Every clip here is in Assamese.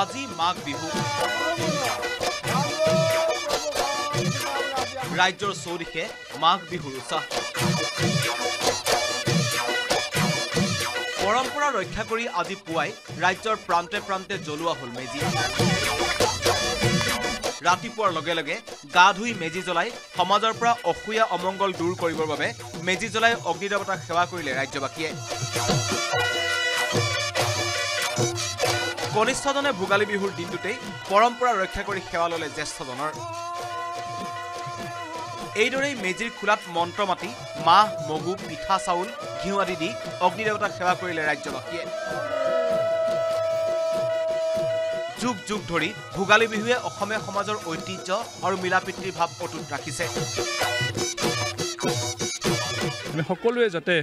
আজি মাঘ বিহু ৰাজ্যৰ চৌদিশে মাঘ বিহুৰ উৎসাহ পৰম্পৰা ৰক্ষা কৰি আজি পুৱাই ৰাজ্যৰ প্ৰান্তে প্ৰান্তে জ্বলোৱা হল মেজি ৰাতিপুৱাৰ লগে লগে গা ধুই মেজি জ্বলাই সমাজৰ পৰা অসুয়া অমংগল দূৰ কৰিবৰ বাবে মেজি জ্বলাই অগ্নিদেৱতাক সেৱা কৰিলে ৰাজ্যবাসীয়ে কনিষ্ঠজনে ভোগালী বিহুৰ দিনটোতেই পৰম্পৰা ৰক্ষা কৰি সেৱা ললে জ্যেষ্ঠজনৰ এইদৰেই মেজিৰ খোলাত মন্ত্ৰ মাতি মাহ মগু পিঠা চাউল ঘিউ আদি দি অগ্নিদেৱতাক সেৱা কৰিলে ৰাজ্যবাসীয়ে যুগ যুগ ধৰি ভোগালী বিহুৱে অসমীয়া সমাজৰ ঐতিহ্য আৰু মিলাপ্ৰীতিৰ ভাৱ অটুট ৰাখিছে আমি সকলোৱে যাতে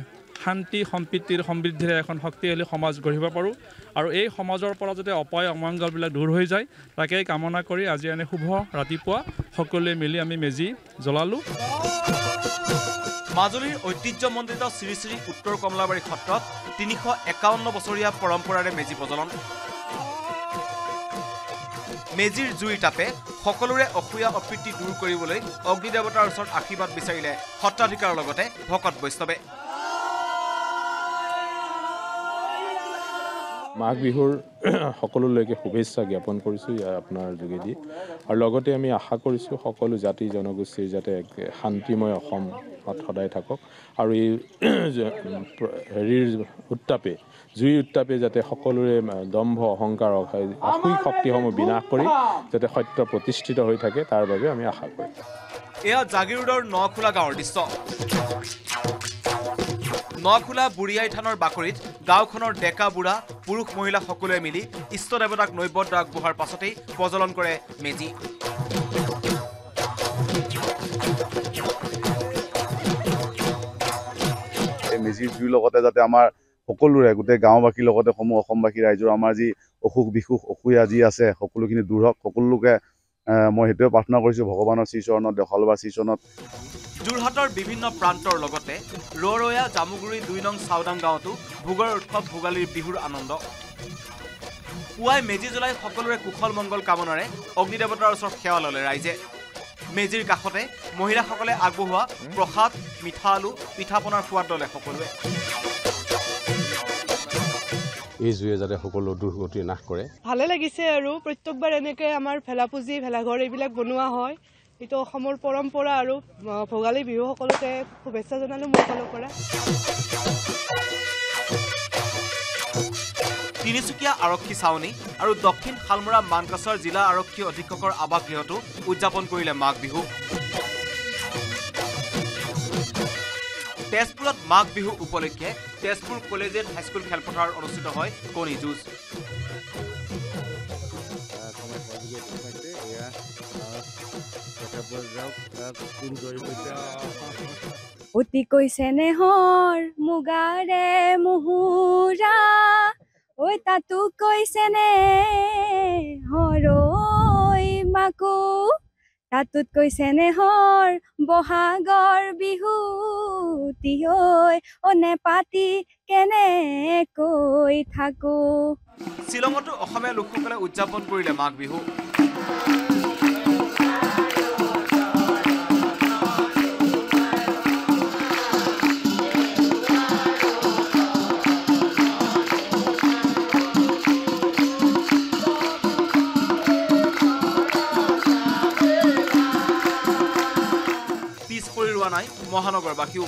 শান্তি সম্প্ৰীতিৰ সমৃদ্ধিৰে এখন শক্তিশালী সমাজ গঢ়িব পাৰোঁ আৰু এই সমাজৰ পৰা যাতে অপায় অমংগলবিলাক দূৰ হৈ যায় তাকেই কামনা কৰি আজি এনে শুভ ৰাতিপুৱা সকলোৱে মিলি আমি মেজি জ্বলালোঁ মাজুলীৰ ঐতিহ্যমণ্ডিত শ্ৰী শ্ৰী উত্তৰ কমলাবাৰী সত্ৰত ৩৫১ বছৰীয়া পৰম্পৰাৰে মেজি প্ৰজ্বলন মেজিৰ জুইৰ তাপে সকলোৰে অসুয়া অপ্ৰীতি দূৰ কৰিবলৈ অগ্নিদেৱতাৰ ওচৰত আশীৰ্বাদ বিচাৰিলে সত্ৰাধিকাৰৰ লগতে ভকত বৈষ্ণৱে মাঘ বিহুৰ সকলোলৈকে শুভেচ্ছা জ্ঞাপন কৰিছোঁ আপোনাৰ যোগেদি আৰু লগতে আমি আশা কৰিছোঁ সকলো জাতি জনগোষ্ঠীৰ যাতে এক শান্তিময় অসম সদায় থাকক আৰু এই হেৰিৰ উত্তাপে জুইৰ উত্তাপে যাতে সকলোৰে দম্ভ অহংকাৰ আসুৰিক শক্তিসমূহ বিনাশ কৰি যাতে সত্য প্ৰতিষ্ঠিত হৈ থাকে তাৰ বাবে আমি আশা কৰিম এয়া জাগিৰোডৰ নখোলা গাঁৱৰ দৃশ্য নখোলা বুঢ়িয়াই থানৰ বাকৰিত গাঁওখনৰ ডেকা বুঢ়া পুৰুষ মহিলা সকলোৱে মিলি ইষ্ট দেৱতাক নৈবদ্য আগবঢ়াৰ পাছতেই প্ৰজ্বলন কৰে মেজি মেজিৰ জুইৰ লগতে যাতে আমাৰ সকলোৰে গোটেই গাঁওবাসীৰ লগতে সমূহ অসমবাসী ৰাইজৰ আমাৰ যি অসুখ বিসুখ অসুয়া যি আছে সকলোখিনি দূৰ হওক সকলোকে মই সেইটোৱে প্ৰাৰ্থনা কৰিছোঁ ভগৱানৰ শ্ৰীচৰণত দশাল বা শ্ৰীচৰণত যোৰহাটৰ বিভিন্ন প্ৰান্তৰ লগতে ৰৰৈয়া জামুগুৰি ২ নং চাওদাং গাঁৱতো ভোগৰ উৎসৱ ভোগালীৰ বিহুৰ আনন্দ পুৱাই মেজি জ্বলাই সকলোৰে কুশল মংগল কামনাৰে অগ্নিদেৱতাৰ ওচৰত সেৱা ললে ৰাইজে মেজিৰ কাষতে মহিলাসকলে আগবঢ়োৱা প্ৰসাদ মিঠা আলু পিঠা পনাৰ সোৱাদ ললে সকলোৱে এই জুয়ে যাতে সকলো দুৰ্গতি নাশ কৰে ভালে লাগিছে আৰু প্ৰত্যেকবাৰ এনেকৈ আমাৰ ভেলাপুজি ভেলাঘৰ এইবিলাক বনোৱা হয় এইটো অসমৰ পৰম্পৰা আৰু ভোগালী বিহু সকলোকে শুভেচ্ছা জনালো মোৰ ফালৰ পৰা তিনিচুকীয়া আৰক্ষী ছাউনী আৰু দক্ষিণ শালমৰা মানকাছৰ জিলা আৰক্ষী অধীক্ষকৰ আৱাসগৃহতো উদযাপন কৰিলে মাঘ বিহু তেজপুৰত মাঘ বিহু উপলক্ষে তেজপুৰ কলেজিয়েট হাইস্কুল খেলপথাৰত অনুষ্ঠিত হয় কণী যুঁজ অতিকৈ চেনেহৰ মুগাৰে মুহুৰা ঐ তাতো কৈছে নে হৰৈ মাকো তাতোত কৈছে নেহৰ বহাগৰ বিহু তিহৈ অনে পাতি কেনেকৈ থাকো শ্বিলঙতো অসমীয়া লোকসকলে উদযাপন কৰিলে মাঘ বিহু মহানগৰবাসীও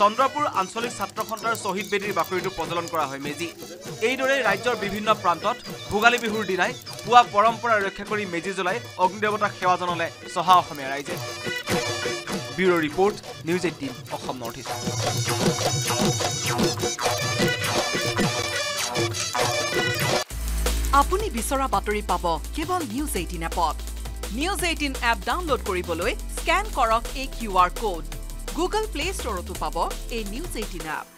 চন্দ্ৰপুৰ আঞ্চলিক ছাত্ৰ সন্থাৰ শ্বহীদ বেদীৰ বাকৰিটো প্ৰজ্বলন কৰা হয় মেজি এইদৰে ৰাজ্যৰ বিভিন্ন প্ৰান্তত ভোগালী বিহুৰ দিনাই পুৱা পৰম্পৰা ৰক্ষা কৰি মেজি জ্বলাই অগ্নিদেৱতাক সেৱা জনালে চহা অসমীয়া ৰাইজে bureau report news 18 Assam north east আপুনি বিচৰা বাতৰি পাব কেৱল নিউজ 18 এপত নিউজ 18 এপ ডাউনলোড কৰিবলৈ স্ক্যান কৰক এই QR কোড গুগল প্লে ষ্টৰতো পাব এই নিউজ 18 এপ